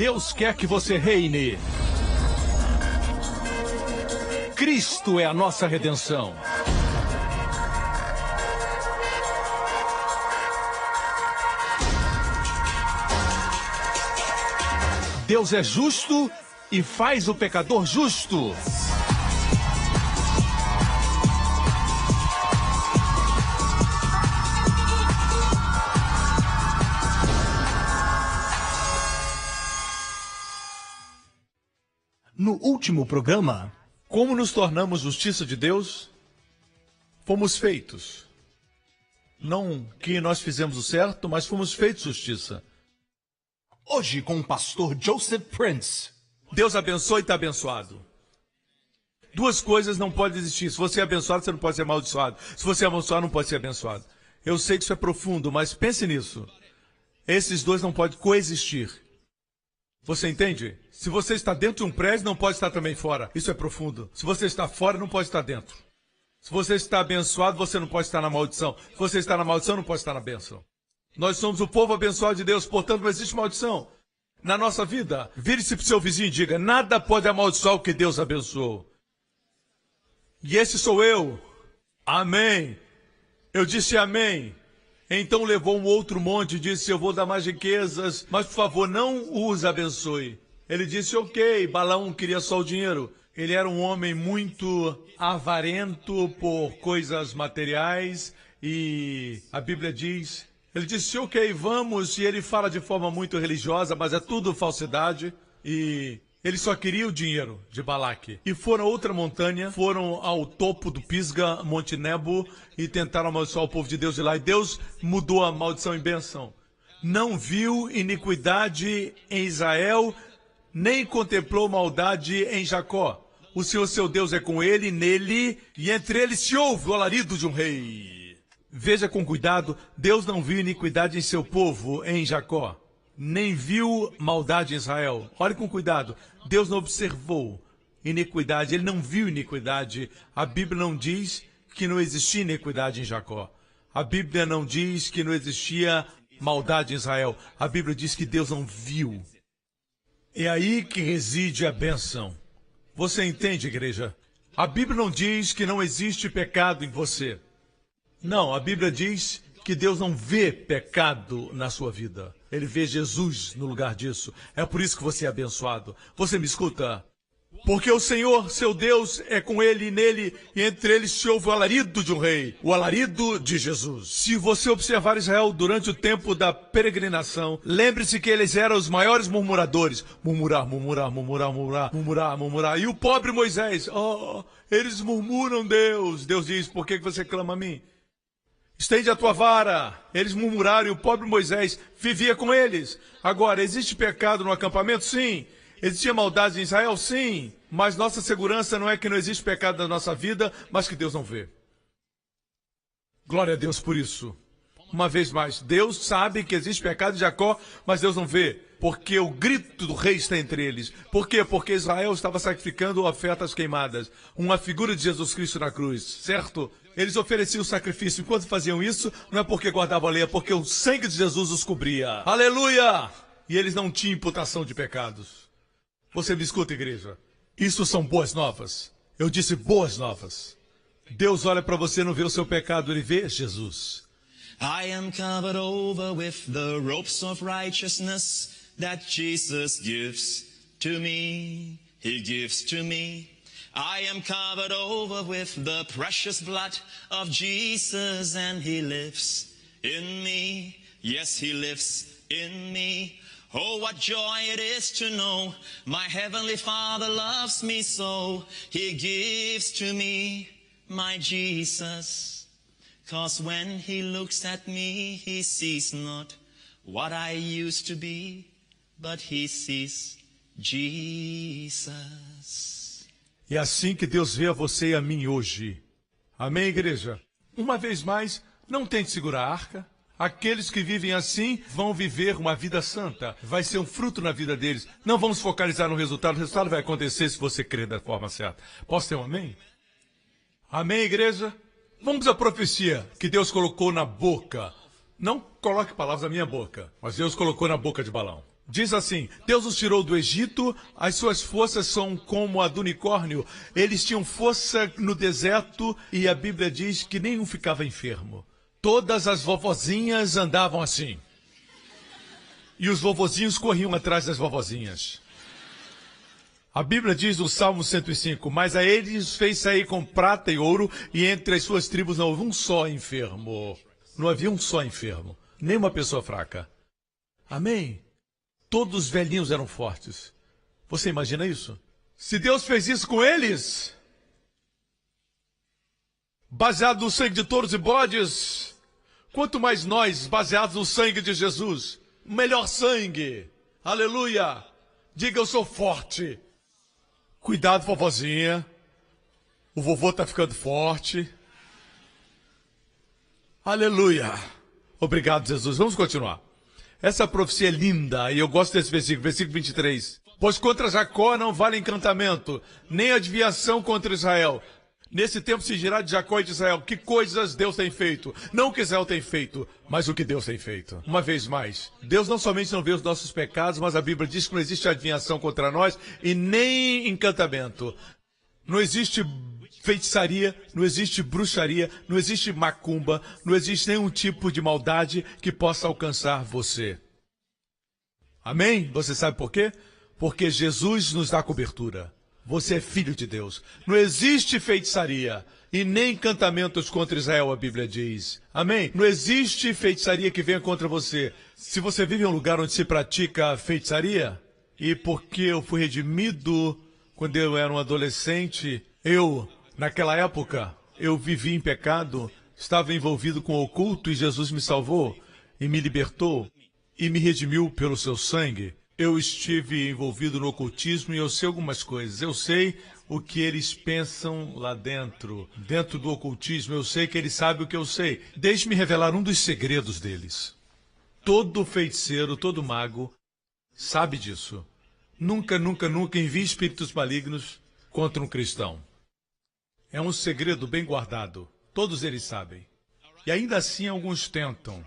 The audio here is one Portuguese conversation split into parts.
Deus quer que você reine. Cristo é a nossa redenção. Deus é justo e faz o pecador justo. No último programa, como nos tornamos justiça de Deus? Fomos feitos. Não que nós fizemos o certo, mas fomos feitos justiça. Hoje com o pastor Joseph Prince. Deus abençoa e está abençoado. Duas coisas não podem existir. Se você é abençoado, você não pode ser amaldiçoado. Se você é amaldiçoado, não pode ser abençoado. Eu sei que isso é profundo, mas pense nisso. Esses dois não podem coexistir. Você entende? Se você está dentro de um prédio, não pode estar também fora. Isso é profundo. Se você está fora, não pode estar dentro. Se você está abençoado, você não pode estar na maldição. Se você está na maldição, não pode estar na bênção. Nós somos o povo abençoado de Deus, portanto não existe maldição na nossa vida. Vire-se para o seu vizinho e diga: nada pode amaldiçoar o que Deus abençoou. E esse sou eu. Amém. Eu disse amém. Então levou um outro monte e disse: eu vou dar mais riquezas, mas por favor não os abençoe. Ele disse: ok. Balaão queria só o dinheiro. Ele era um homem muito avarento por coisas materiais e a Bíblia diz... Ele disse: ok, vamos, e ele fala de forma muito religiosa, mas é tudo falsidade, e ele só queria o dinheiro de Balaque. E foram a outra montanha, foram ao topo do Pisga, Monte Nebo, e tentaram amaldiçoar o povo de Deus de lá, e Deus mudou a maldição em bênção. Não viu iniquidade em Israel, nem contemplou maldade em Jacó. O Senhor seu Deus é com ele, nele, e entre eles se ouve o alarido de um rei. Veja com cuidado, Deus não viu iniquidade em seu povo, em Jacó, nem viu maldade em Israel. Olhe com cuidado, Deus não observou iniquidade, ele não viu iniquidade. A Bíblia não diz que não existia iniquidade em Jacó. A Bíblia não diz que não existia maldade em Israel. A Bíblia diz que Deus não viu. É aí que reside a bênção. Você entende, igreja? A Bíblia não diz que não existe pecado em você. Não, a Bíblia diz que Deus não vê pecado na sua vida. Ele vê Jesus no lugar disso. É por isso que você é abençoado. Você me escuta? Porque o Senhor, seu Deus, é com ele e nele, e entre eles se ouve o alarido de um rei, o alarido de Jesus. Se você observar Israel durante o tempo da peregrinação, lembre-se que eles eram os maiores murmuradores. Murmurar, murmurar, murmurar, murmurar, murmurar, murmurar. E o pobre Moisés, eles murmuram Deus. Deus diz: por que você clama a mim? Estende a tua vara. Eles murmuraram e o pobre Moisés vivia com eles. Agora, existe pecado no acampamento? Sim. Existia maldade em Israel? Sim. Mas nossa segurança não é que não existe pecado na nossa vida, mas que Deus não vê. Glória a Deus por isso. Uma vez mais, Deus sabe que existe pecado em Jacó, mas Deus não vê. Porque o grito do rei está entre eles. Por quê? Porque Israel estava sacrificando ofertas queimadas. Uma figura de Jesus Cristo na cruz, certo? Eles ofereciam sacrifício. Enquanto faziam isso, não é porque guardavam a lei, é porque o sangue de Jesus os cobria. Aleluia! E eles não tinham imputação de pecados. Você me escuta, igreja? Isso são boas novas. Eu disse boas novas. Deus olha para você e não vê o seu pecado, ele vê Jesus. I am covered over with the ropes of righteousness that Jesus gives to me. He gives to me. I am covered over with the precious blood of Jesus, and he lives in me. Yes, he lives in me. Oh, what joy it is to know my heavenly Father loves me so. He gives to me my Jesus. 'Cause when he looks at me, he sees not what I used to be, but he sees Jesus. É assim que Deus vê a você e a mim hoje. Amém, igreja? Uma vez mais, não tente segurar a arca. Aqueles que vivem assim vão viver uma vida santa. Vai ser um fruto na vida deles. Não vamos focalizar no resultado. O resultado vai acontecer se você crer da forma certa. Posso ter um amém? Amém, igreja? Vamos à profecia que Deus colocou na boca. Não coloque palavras na minha boca, mas Deus colocou na boca de Balaão. Diz assim, Deus os tirou do Egito, as suas forças são como a do unicórnio. Eles tinham força no deserto e a Bíblia diz que nenhum ficava enfermo. Todas as vovozinhas andavam assim. E os vovozinhos corriam atrás das vovozinhas. A Bíblia diz no Salmo 105, mas a eles fez sair com prata e ouro, e entre as suas tribos não houve um só enfermo. Não havia um só enfermo, nem uma pessoa fraca. Amém? Todos os velhinhos eram fortes. Você imagina isso? Se Deus fez isso com eles, baseado no sangue de touros e bodes, quanto mais nós, baseados no sangue de Jesus, o melhor sangue. Aleluia! Diga, eu sou forte. Cuidado, vovozinha. O vovô está ficando forte. Aleluia! Obrigado, Jesus. Vamos continuar. Essa profecia é linda, e eu gosto desse versículo, versículo 23. Pois contra Jacó não vale encantamento, nem adivinhação contra Israel. Nesse tempo se dirá de Jacó e de Israel, que coisas Deus tem feito. Não o que Israel tem feito, mas o que Deus tem feito. Uma vez mais, Deus não somente não vê os nossos pecados, mas a Bíblia diz que não existe adivinhação contra nós e nem encantamento. Não existe feitiçaria, não existe bruxaria, não existe macumba, não existe nenhum tipo de maldade que possa alcançar você. Amém? Você sabe por quê? Porque Jesus nos dá cobertura. Você é filho de Deus. Não existe feitiçaria e nem encantamentos contra Israel, a Bíblia diz. Amém? Não existe feitiçaria que venha contra você. Se você vive em um lugar onde se pratica feitiçaria, e porque eu fui redimido quando eu era um adolescente, naquela época, eu vivi em pecado, estava envolvido com o oculto e Jesus me salvou e me libertou e me redimiu pelo seu sangue. Eu estive envolvido no ocultismo e eu sei algumas coisas. Eu sei o que eles pensam lá dentro do ocultismo. Eu sei que eles sabem o que eu sei. Deixe-me revelar um dos segredos deles. Todo feiticeiro, todo mago sabe disso. Nunca, nunca, nunca envie espíritos malignos contra um cristão. É um segredo bem guardado. Todos eles sabem. E ainda assim alguns tentam.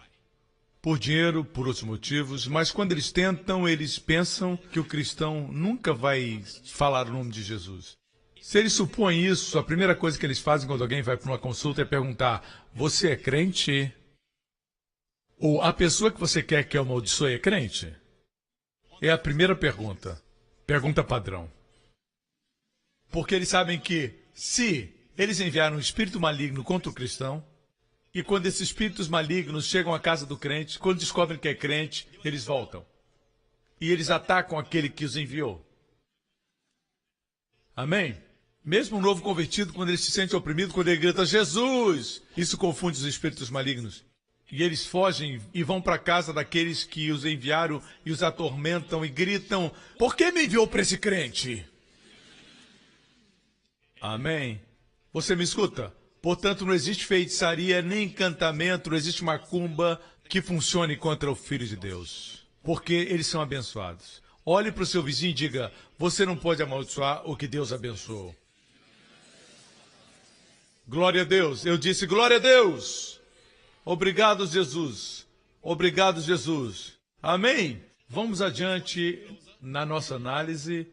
Por dinheiro, por outros motivos, mas quando eles tentam, eles pensam que o cristão nunca vai falar o nome de Jesus. Se eles supõem isso, a primeira coisa que eles fazem quando alguém vai para uma consulta é perguntar, você é crente? Ou a pessoa que você quer que amaldiçoe é crente? É a primeira pergunta. Pergunta padrão. Porque eles sabem que, se eles enviaram um espírito maligno contra o cristão, e quando esses espíritos malignos chegam à casa do crente, quando descobrem que é crente, eles voltam. E eles atacam aquele que os enviou. Amém? Mesmo um novo convertido, quando ele se sente oprimido, quando ele grita, Jesus! Isso confunde os espíritos malignos. E eles fogem e vão para a casa daqueles que os enviaram e os atormentam e gritam, por que me enviou para esse crente? Amém? Você me escuta? Portanto, não existe feitiçaria, nem encantamento, não existe macumba que funcione contra o Filho de Deus. Porque eles são abençoados. Olhe para o seu vizinho e diga, você não pode amaldiçoar o que Deus abençoou. Glória a Deus. Eu disse, glória a Deus. Obrigado, Jesus. Obrigado, Jesus. Amém? Vamos adiante na nossa análise.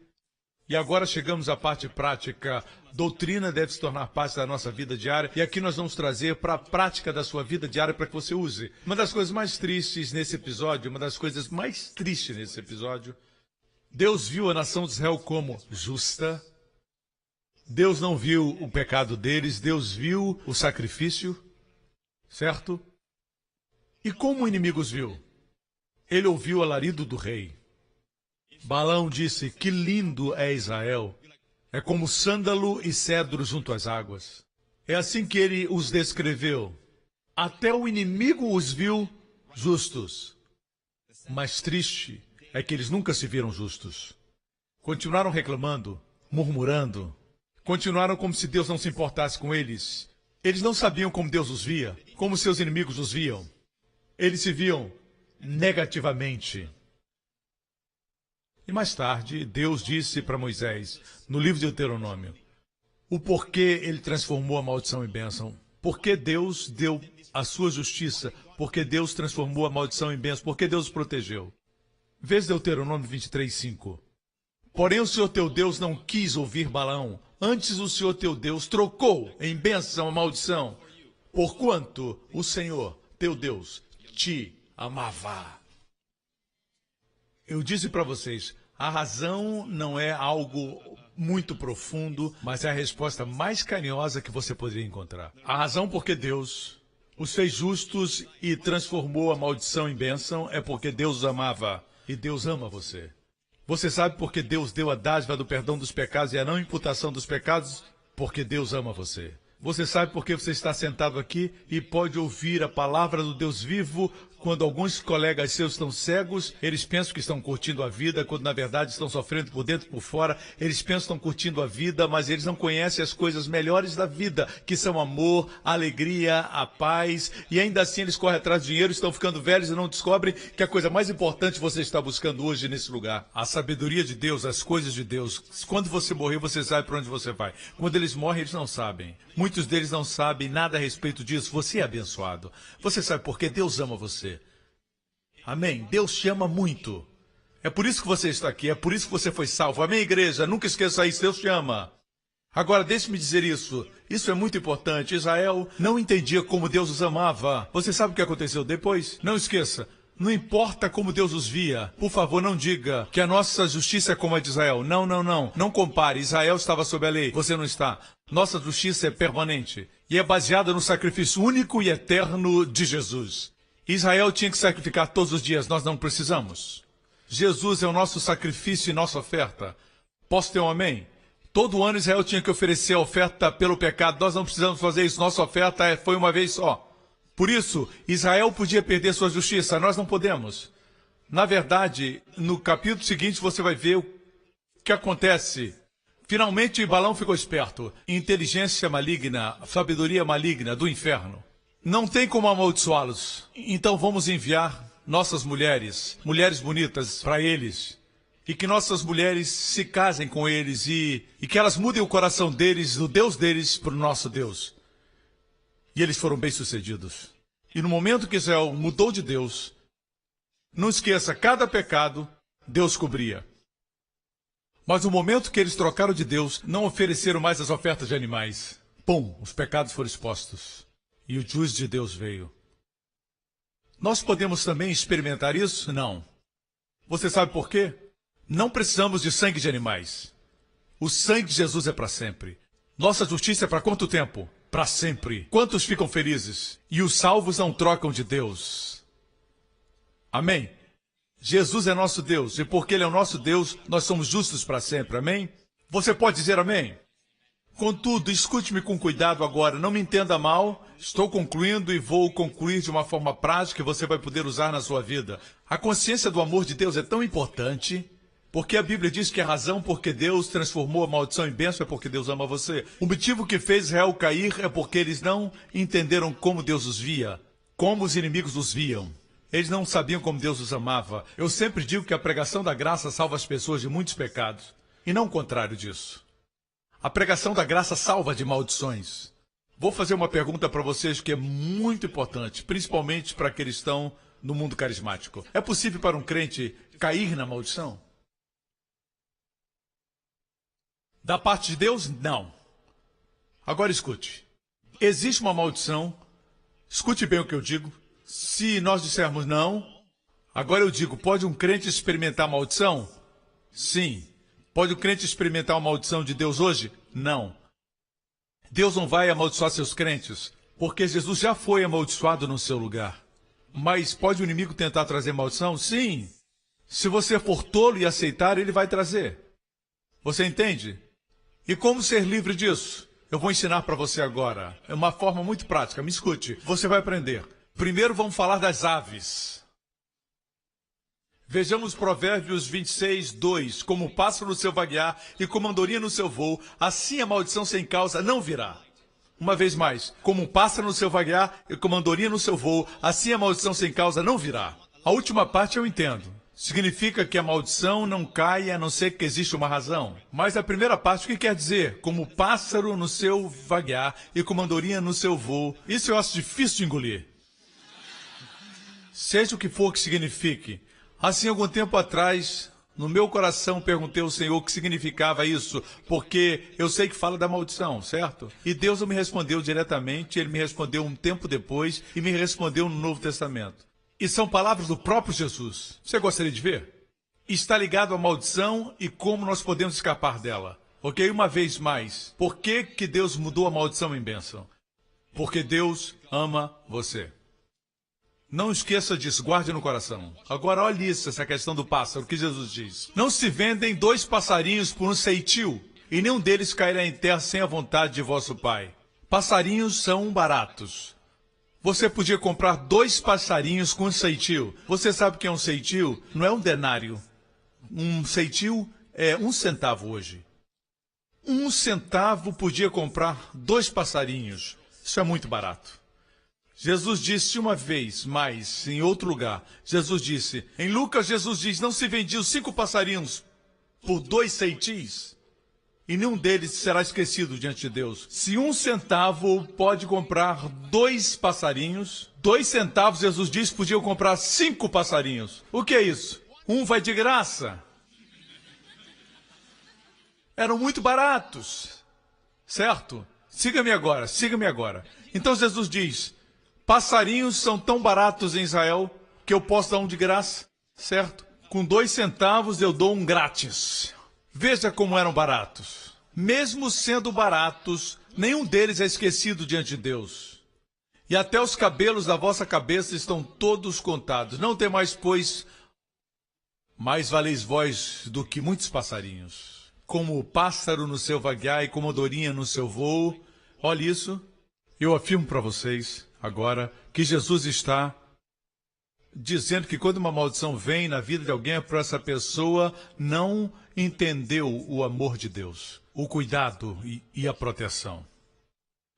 E agora chegamos à parte prática. Doutrina deve se tornar parte da nossa vida diária. E aqui nós vamos trazer para a prática da sua vida diária para que você use. Uma das coisas mais tristes nesse episódio, Deus viu a nação de Israel como justa. Deus não viu o pecado deles, Deus viu o sacrifício, certo? E como o inimigo os viu? Ele ouviu o alarido do rei. Balaão disse, que lindo é Israel. É como sândalo e cedro junto às águas. É assim que ele os descreveu. Até o inimigo os viu justos. Mas triste é que eles nunca se viram justos. Continuaram reclamando, murmurando. Continuaram como se Deus não se importasse com eles. Eles não sabiam como Deus os via, como seus inimigos os viam. Eles se viam negativamente. E mais tarde, Deus disse para Moisés, no livro de Deuteronômio, o porquê ele transformou a maldição em bênção. Porque Deus deu a sua justiça. Porque Deus transformou a maldição em bênção. Porque Deus os protegeu. Vê Deuteronômio 23:5. Porém o Senhor teu Deus não quis ouvir Balaão. Antes o Senhor teu Deus trocou em bênção a maldição, porquanto o Senhor teu Deus te amava. Eu disse para vocês, a razão não é algo muito profundo, mas é a resposta mais carinhosa que você poderia encontrar. A razão porque Deus os fez justos e transformou a maldição em bênção é porque Deus os amava. E Deus ama você. Você sabe por que Deus deu a dádiva do perdão dos pecados e a não imputação dos pecados? Porque Deus ama você. Você sabe por que você está sentado aqui e pode ouvir a palavra do Deus vivo quando alguns colegas seus estão cegos, eles pensam que estão curtindo a vida, quando na verdade estão sofrendo por dentro e por fora. Eles pensam que estão curtindo a vida, mas eles não conhecem as coisas melhores da vida, que são amor, a alegria, a paz, e ainda assim eles correm atrás do dinheiro, estão ficando velhos e não descobrem que a coisa mais importante você está buscando hoje nesse lugar. A sabedoria de Deus, as coisas de Deus. Quando você morrer, você sabe para onde você vai. Quando eles morrem, eles não sabem. Muitos deles não sabem nada a respeito disso. Você é abençoado. Você sabe por quê? Deus ama você. Amém? Deus te ama muito. É por isso que você está aqui, é por isso que você foi salvo. Amém, igreja? Nunca esqueça isso, Deus te ama. Agora, deixe-me dizer isso. Isso é muito importante. Israel não entendia como Deus os amava. Você sabe o que aconteceu depois? Não esqueça. Não importa como Deus os via. Por favor, não diga que a nossa justiça é como a de Israel. Não, não, não. Não compare. Israel estava sob a lei. Você não está. Nossa justiça é permanente. E é baseada no sacrifício único e eterno de Jesus. Israel tinha que sacrificar todos os dias. Nós não precisamos. Jesus é o nosso sacrifício e nossa oferta. Posso ter um amém? Todo ano Israel tinha que oferecer a oferta pelo pecado. Nós não precisamos fazer isso. Nossa oferta foi uma vez só. Por isso, Israel podia perder sua justiça, nós não podemos. Na verdade, no capítulo seguinte você vai ver o que acontece. Finalmente, Balaão ficou esperto. Inteligência maligna, sabedoria maligna do inferno. Não tem como amaldiçoá-los. Então vamos enviar nossas mulheres, mulheres bonitas, para eles. E que nossas mulheres se casem com eles e que elas mudem o coração deles, do Deus deles, para o nosso Deus. E eles foram bem-sucedidos. E no momento que Israel mudou de Deus, não esqueça, cada pecado Deus cobria. Mas no momento que eles trocaram de Deus, não ofereceram mais as ofertas de animais. Pum, os pecados foram expostos. E o juízo de Deus veio. Nós podemos também experimentar isso? Não. Você sabe por quê? Não precisamos de sangue de animais. O sangue de Jesus é para sempre. Nossa justiça é para quanto tempo? Para sempre. Quantos ficam felizes? E os salvos não trocam de Deus. Amém? Jesus é nosso Deus, e porque Ele é o nosso Deus, nós somos justos para sempre. Amém? Você pode dizer amém? Contudo, escute-me com cuidado agora, não me entenda mal. Estou concluindo e vou concluir de uma forma prática que você vai poder usar na sua vida. A consciência do amor de Deus é tão importante, porque a Bíblia diz que a razão por que Deus transformou a maldição em bênção é porque Deus ama você. O motivo que fez Israel cair é porque eles não entenderam como Deus os via, como os inimigos os viam. Eles não sabiam como Deus os amava. Eu sempre digo que a pregação da graça salva as pessoas de muitos pecados, e não o contrário disso. A pregação da graça salva de maldições. Vou fazer uma pergunta para vocês que é muito importante, principalmente para aqueles que estão no mundo carismático. É possível para um crente cair na maldição? Da parte de Deus, não. Agora escute. Existe uma maldição. Escute bem o que eu digo. Se nós dissermos não, agora eu digo, pode um crente experimentar a maldição? Sim. Pode um crente experimentar a maldição de Deus hoje? Não. Deus não vai amaldiçoar seus crentes, porque Jesus já foi amaldiçoado no seu lugar. Mas pode o inimigo tentar trazer maldição? Sim. Se você for tolo e aceitar, ele vai trazer. Você entende? E como ser livre disso? Eu vou ensinar para você agora. É uma forma muito prática. Me escute. Você vai aprender. Primeiro vamos falar das aves. Vejamos Provérbios 26, 2. Como o pássaro no seu vaguear e como andorinha no seu voo, assim a maldição sem causa não virá. Uma vez mais. Como um pássaro no seu vaguear e como andorinha no seu voo, assim a maldição sem causa não virá. A última parte eu entendo. Significa que a maldição não cai a não ser que exista uma razão. Mas a primeira parte, o que quer dizer? Como pássaro no seu vaguear e como andorinha no seu voo. Isso eu acho difícil de engolir. Seja o que for que signifique, Assim, algum tempo atrás, no meu coração, perguntei ao Senhor o que significava isso, porque eu sei que fala da maldição, certo? E Deus não me respondeu diretamente, Ele me respondeu um tempo depois e me respondeu no Novo Testamento. E são palavras do próprio Jesus. Você gostaria de ver? Está ligado à maldição e como nós podemos escapar dela. Ok? Uma vez mais, por que Deus mudou a maldição em bênção? Porque Deus ama você. Não esqueça disso, guarde no coração. Agora olhe isso, essa questão do pássaro, o que Jesus diz. Não se vendem 2 passarinhos por um ceitil, e nenhum deles cairá em terra sem a vontade de vosso Pai. Passarinhos são baratos. Você podia comprar 2 passarinhos com um ceitil. Você sabe o que é um ceitil? Não é um denário. Um ceitil é 1 centavo hoje. 1 centavo podia comprar 2 passarinhos. Isso é muito barato. Jesus disse uma vez, mais em outro lugar, Jesus disse, em Lucas, Jesus diz, não se vendiam 5 passarinhos por 2 ceitis, e nenhum deles será esquecido diante de Deus. Se 1 centavo pode comprar 2 passarinhos, 2 centavos, Jesus disse, podiam comprar 5 passarinhos. O que é isso? 1 vai de graça. Eram muito baratos, certo? Siga-me agora, siga-me agora. Então Jesus diz, passarinhos são tão baratos em Israel que eu posso dar um de graça, certo? Com 2 centavos eu dou um grátis. Veja como eram baratos. Mesmo sendo baratos, nenhum deles é esquecido diante de Deus. E até os cabelos da vossa cabeça estão todos contados. Não tem mais, pois, mais valeis vós do que muitos passarinhos. Como o pássaro no seu vaguear e como a andorinha no seu voo. Olha isso. Eu afirmo para vocês agora que Jesus está dizendo que quando uma maldição vem na vida de alguém, é para essa pessoa não entendeu o amor de Deus, o cuidado e a proteção.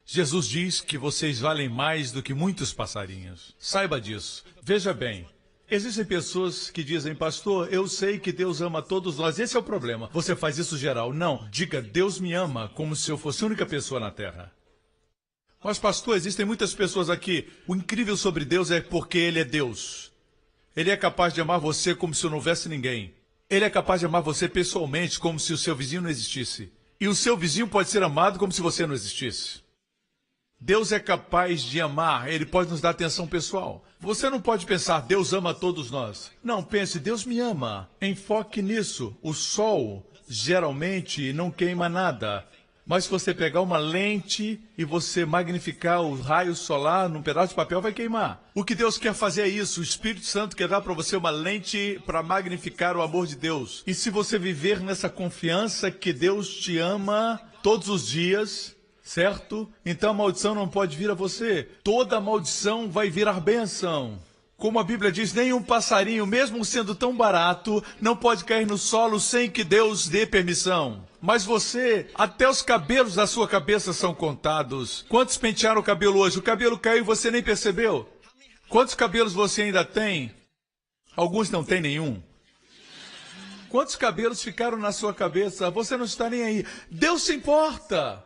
Jesus diz que vocês valem mais do que muitos passarinhos. Saiba disso. Veja bem, existem pessoas que dizem, pastor, eu sei que Deus ama todos nós. Esse é o problema. Você faz isso geral. Não, diga, Deus me ama como se eu fosse a única pessoa na terra. Mas, pastor, existem muitas pessoas aqui. O incrível sobre Deus é porque Ele é Deus. Ele é capaz de amar você como se não houvesse ninguém. Ele é capaz de amar você pessoalmente, como se o seu vizinho não existisse. E o seu vizinho pode ser amado como se você não existisse. Deus é capaz de amar, Ele pode nos dar atenção pessoal. Você não pode pensar, Deus ama todos nós. Não, pense, Deus me ama. Enfoque nisso. O sol geralmente não queima nada. Mas se você pegar uma lente e você magnificar o raio solar num pedaço de papel, vai queimar. O que Deus quer fazer é isso. O Espírito Santo quer dar para você uma lente para magnificar o amor de Deus. E se você viver nessa confiança que Deus te ama todos os dias, certo? Então a maldição não pode vir a você. Toda maldição vai virar bênção. Como a Bíblia diz, nenhum passarinho, mesmo sendo tão barato, não pode cair no solo sem que Deus dê permissão. Mas você, até os cabelos da sua cabeça são contados. Quantos pentearam o cabelo hoje? O cabelo caiu e você nem percebeu. Quantos cabelos você ainda tem? Alguns não tem nenhum. Quantos cabelos ficaram na sua cabeça? Você não está nem aí. Deus se importa.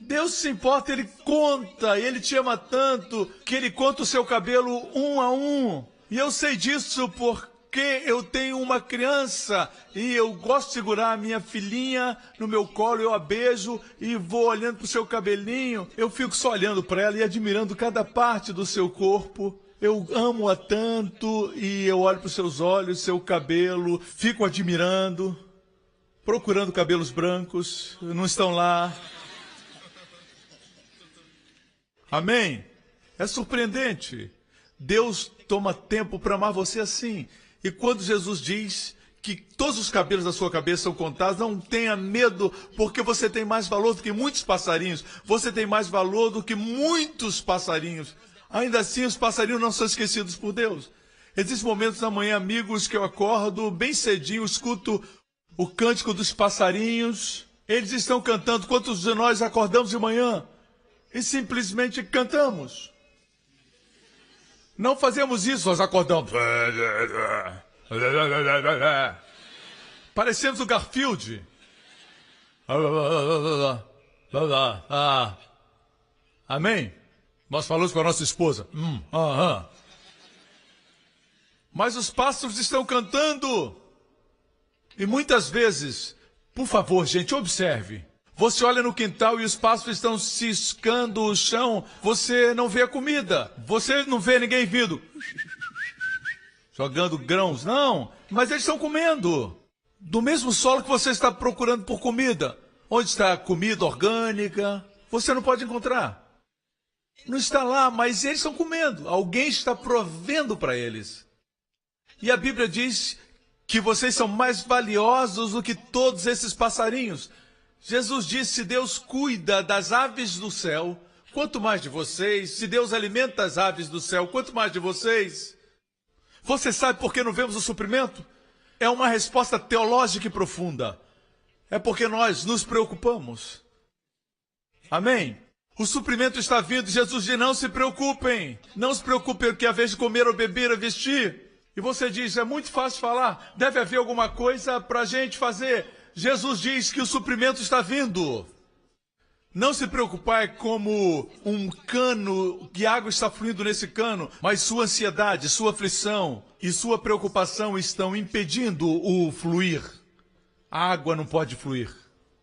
Deus se importa, Ele conta, Ele te ama tanto que Ele conta o seu cabelo um a um. E eu sei disso porque eu tenho uma criança e eu gosto de segurar a minha filhinha no meu colo, eu a beijo e vou olhando para o seu cabelinho. Eu fico só olhando para ela e admirando cada parte do seu corpo. Eu amo-a tanto e eu olho para os seus olhos, seu cabelo, fico admirando, procurando cabelos brancos, não estão lá. Amém? É surpreendente. Deus toma tempo para amar você assim. E quando Jesus diz que todos os cabelos da sua cabeça são contados, não tenha medo, porque você tem mais valor do que muitos passarinhos. Você tem mais valor do que muitos passarinhos. Ainda assim, os passarinhos não são esquecidos por Deus. Existem momentos na manhã, amigos, que eu acordo bem cedinho, escuto o cântico dos passarinhos. Eles estão cantando. Quantos de nós acordamos de manhã e simplesmente cantamos? Não fazemos isso, nós acordamos. Parecemos o Garfield. Amém? Nós falamos com a nossa esposa. Mas os pássaros estão cantando. E muitas vezes, por favor, gente, observe. Você olha no quintal e os pássaros estão ciscando o chão. Você não vê a comida. Você não vê ninguém vindo, jogando grãos. Não, mas eles estão comendo. Do mesmo solo que você está procurando por comida. Onde está a comida orgânica? Você não pode encontrar. Não está lá, mas eles estão comendo. Alguém está provendo para eles. E a Bíblia diz que vocês são mais valiosos do que todos esses passarinhos. Jesus disse, se Deus cuida das aves do céu, quanto mais de vocês. Se Deus alimenta as aves do céu, quanto mais de vocês. Você sabe por que não vemos o suprimento? É uma resposta teológica e profunda. É porque nós nos preocupamos. Amém? O suprimento está vindo. Jesus diz, não se preocupem. Não se preocupem que é a vez de comer ou beber ou vestir. E você diz, é muito fácil falar. Deve haver alguma coisa para a gente fazer. Jesus diz que o suprimento está vindo. Não se preocupar é como um cano, que água está fluindo nesse cano, mas sua ansiedade, sua aflição e sua preocupação estão impedindo o fluir. A água não pode fluir.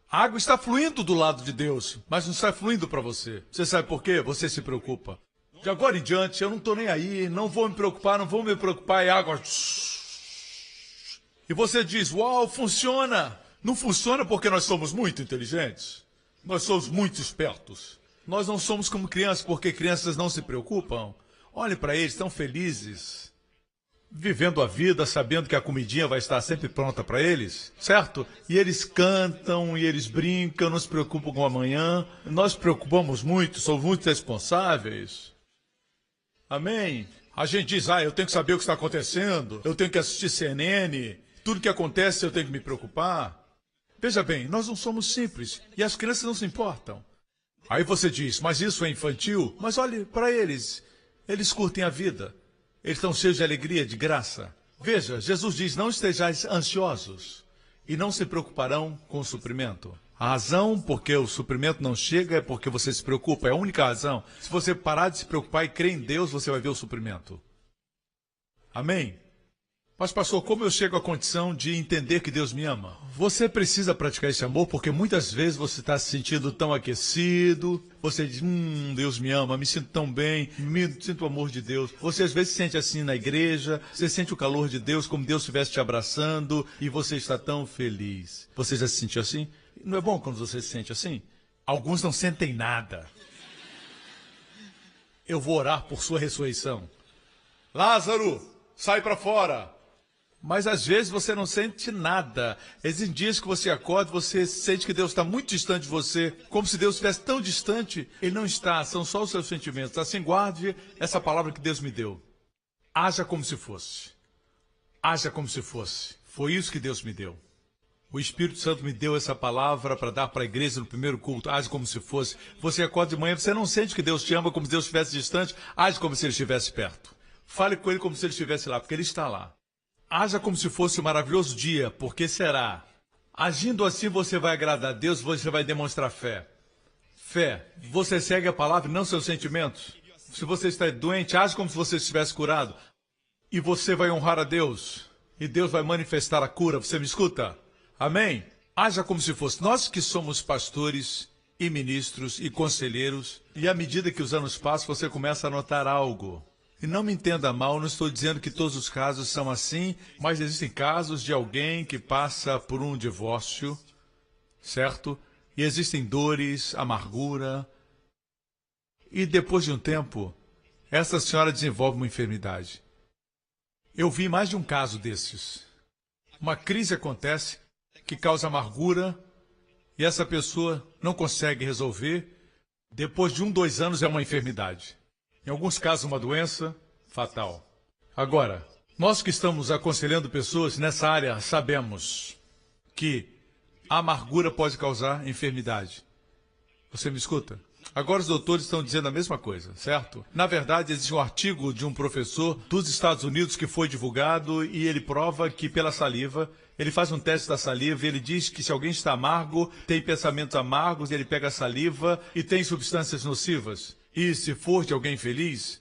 A água está fluindo do lado de Deus, mas não está fluindo para você. Você sabe por quê? Você se preocupa. De agora em diante, eu não estou nem aí, não vou me preocupar, e água... E você diz, uau, funciona. Não funciona porque nós somos muito inteligentes. Nós somos muito espertos. Nós não somos como crianças, porque crianças não se preocupam. Olhe para eles, estão felizes. Vivendo a vida, sabendo que a comidinha vai estar sempre pronta para eles, certo? E eles cantam, e eles brincam, não se preocupam com o amanhã. Nós preocupamos muito, somos muito responsáveis. Amém? A gente diz, eu tenho que saber o que está acontecendo, eu tenho que assistir CNN, tudo que acontece eu tenho que me preocupar. Veja bem, nós não somos simples, e as crianças não se importam. Aí você diz, mas isso é infantil? Mas olhe para eles, eles curtem a vida. Eles estão cheios de alegria, de graça. Veja, Jesus diz, não estejais ansiosos e não se preocuparão com o suprimento. A razão porque o suprimento não chega é porque você se preocupa. É a única razão. Se você parar de se preocupar e crer em Deus, você vai ver o suprimento. Amém? Mas, pastor, como eu chego à condição de entender que Deus me ama? Você precisa praticar esse amor porque muitas vezes você está se sentindo tão aquecido. Você diz, Deus me ama, me sinto tão bem, sinto o amor de Deus. Você às vezes se sente assim na igreja, você sente o calor de Deus como Deus estivesse te abraçando e você está tão feliz. Você já se sentiu assim? Não é bom quando você se sente assim? Alguns não sentem nada. Eu vou orar por sua ressurreição. Lázaro, sai para fora. Mas às vezes você não sente nada. Existem dias que você acorda, você sente que Deus está muito distante de você, como se Deus estivesse tão distante. Ele não está, são só os seus sentimentos. Assim, guarde essa palavra que Deus me deu. Haja como se fosse. Haja como se fosse. Foi isso que Deus me deu. O Espírito Santo me deu essa palavra para dar para a igreja no primeiro culto. Age como se fosse. Você acorda de manhã, você não sente que Deus te ama como se Deus estivesse distante. Age como se Ele estivesse perto. Fale com Ele como se Ele estivesse lá, porque Ele está lá. Haja como se fosse um maravilhoso dia, porque será. Agindo assim você vai agradar a Deus, você vai demonstrar fé. Fé. Você segue a palavra e não seus sentimentos. Se você está doente, age como se você estivesse curado. E você vai honrar a Deus. E Deus vai manifestar a cura. Você me escuta? Amém? Haja como se fosse. Nós que somos pastores e ministros e conselheiros, e à medida que os anos passam, você começa a notar algo. E não me entenda mal, não estou dizendo que todos os casos são assim, mas existem casos de alguém que passa por um divórcio, certo? E existem dores, amargura. E depois de um tempo, essa senhora desenvolve uma enfermidade. Eu vi mais de um caso desses. Uma crise acontece que causa amargura e essa pessoa não consegue resolver. Depois de 2 anos é uma enfermidade. Em alguns casos, uma doença fatal. Agora, nós que estamos aconselhando pessoas nessa área, sabemos que a amargura pode causar enfermidade. Você me escuta? Agora os doutores estão dizendo a mesma coisa, certo? Na verdade, existe um artigo de um professor dos Estados Unidos que foi divulgado e ele prova que pela saliva, ele faz um teste da saliva e ele diz que se alguém está amargo, tem pensamentos amargos, ele pega a saliva e tem substâncias nocivas. E se for de alguém feliz,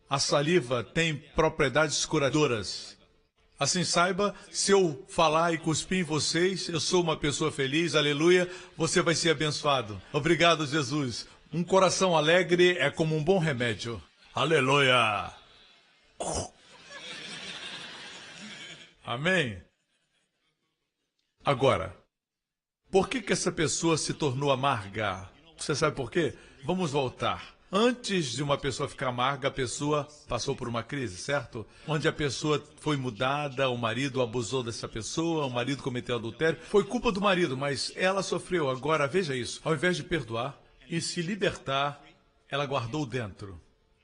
A saliva tem propriedades curadoras. Assim saiba, se eu falar e cuspir em vocês, eu sou uma pessoa feliz, aleluia, você vai ser abençoado. Obrigado, Jesus. Um coração alegre é como um bom remédio. Aleluia. Amém? Agora, por que essa pessoa se tornou amarga? Você sabe por quê? Vamos voltar. Antes de uma pessoa ficar amarga, a pessoa passou por uma crise, certo? Onde a pessoa foi mudada, o marido abusou dessa pessoa, o marido cometeu adultério. Foi culpa do marido, mas ela sofreu. Agora, veja isso. Ao invés de perdoar e se libertar, ela guardou dentro.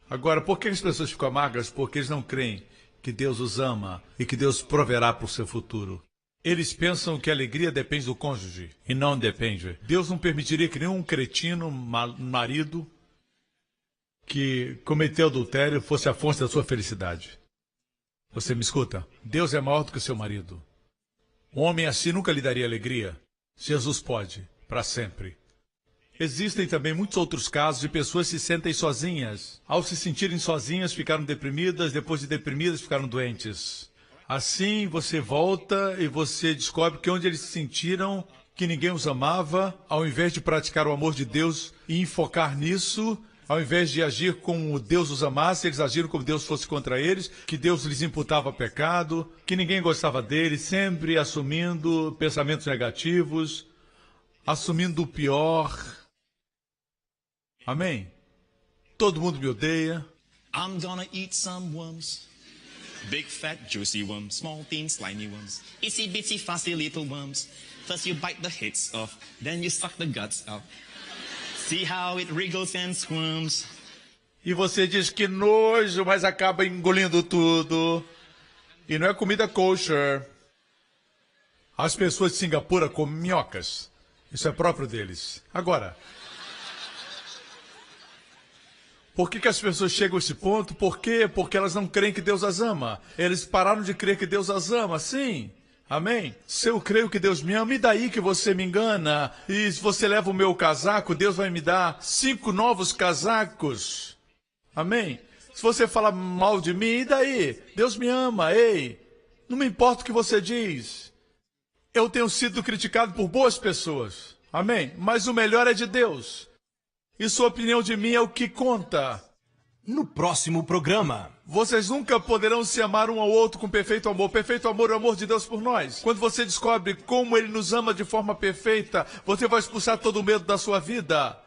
Agora, por que as pessoas ficam amargas? Porque eles não creem que Deus os ama e que Deus proverá para o seu futuro. Eles pensam que a alegria depende do cônjuge, e não depende. Deus não permitiria que nenhum cretino, marido, que cometeu adultério fosse a fonte da sua felicidade. Você me escuta? Deus é maior do que o seu marido. Um homem assim nunca lhe daria alegria. Jesus pode, para sempre. Existem também muitos outros casos de pessoas que se sentem sozinhas. Ao se sentirem sozinhas, ficaram deprimidas, depois de deprimidas, ficaram doentes. Assim, você volta e você descobre que onde eles se sentiram que ninguém os amava, ao invés de praticar o amor de Deus e enfocar nisso, ao invés de agir como Deus os amasse, eles agiram como Deus fosse contra eles, que Deus lhes imputava pecado, que ninguém gostava deles, sempre assumindo pensamentos negativos, assumindo o pior. Amém? Todo mundo me odeia. I'm gonna eat some worms. Big fat juicy worms, small thin slimy worms, itsy bitsy fussy little worms. First you bite the heads off, then you suck the guts out. See how it wriggles and squirms. E você diz que nojo, mas acaba engolindo tudo. E não é comida kosher. As pessoas de Singapura comem minhocas. Isso é próprio deles. Agora, por que as pessoas chegam a esse ponto? Por quê? Porque elas não creem que Deus as ama. Eles pararam de crer que Deus as ama, sim. Amém? Se eu creio que Deus me ama, e daí que você me engana? E se você leva o meu casaco, Deus vai me dar 5 novos casacos. Amém? Se você fala mal de mim, e daí? Deus me ama, ei. Não me importa o que você diz. Eu tenho sido criticado por boas pessoas. Amém? Mas o melhor é de Deus. E sua opinião de mim é o que conta. No próximo programa. Vocês nunca poderão se amar um ao outro com perfeito amor. Perfeito amor é o amor de Deus por nós. Quando você descobre como Ele nos ama de forma perfeita, você vai expulsar todo o medo da sua vida.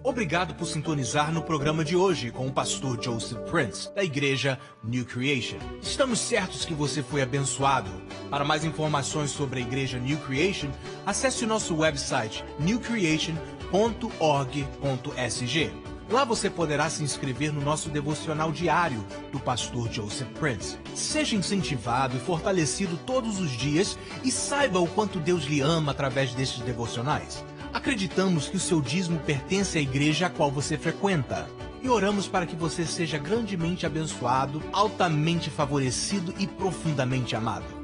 Obrigado por sintonizar no programa de hoje com o pastor Joseph Prince, da igreja New Creation. Estamos certos que você foi abençoado. Para mais informações sobre a igreja New Creation, acesse o nosso website newcreation.org.sg. Lá você poderá se inscrever no nosso devocional diário do pastor Joseph Prince. Seja incentivado e fortalecido todos os dias e saiba o quanto Deus lhe ama através destes devocionais. Acreditamos que o seu dízimo pertence à igreja a qual você frequenta. E oramos para que você seja grandemente abençoado, altamente favorecido e profundamente amado.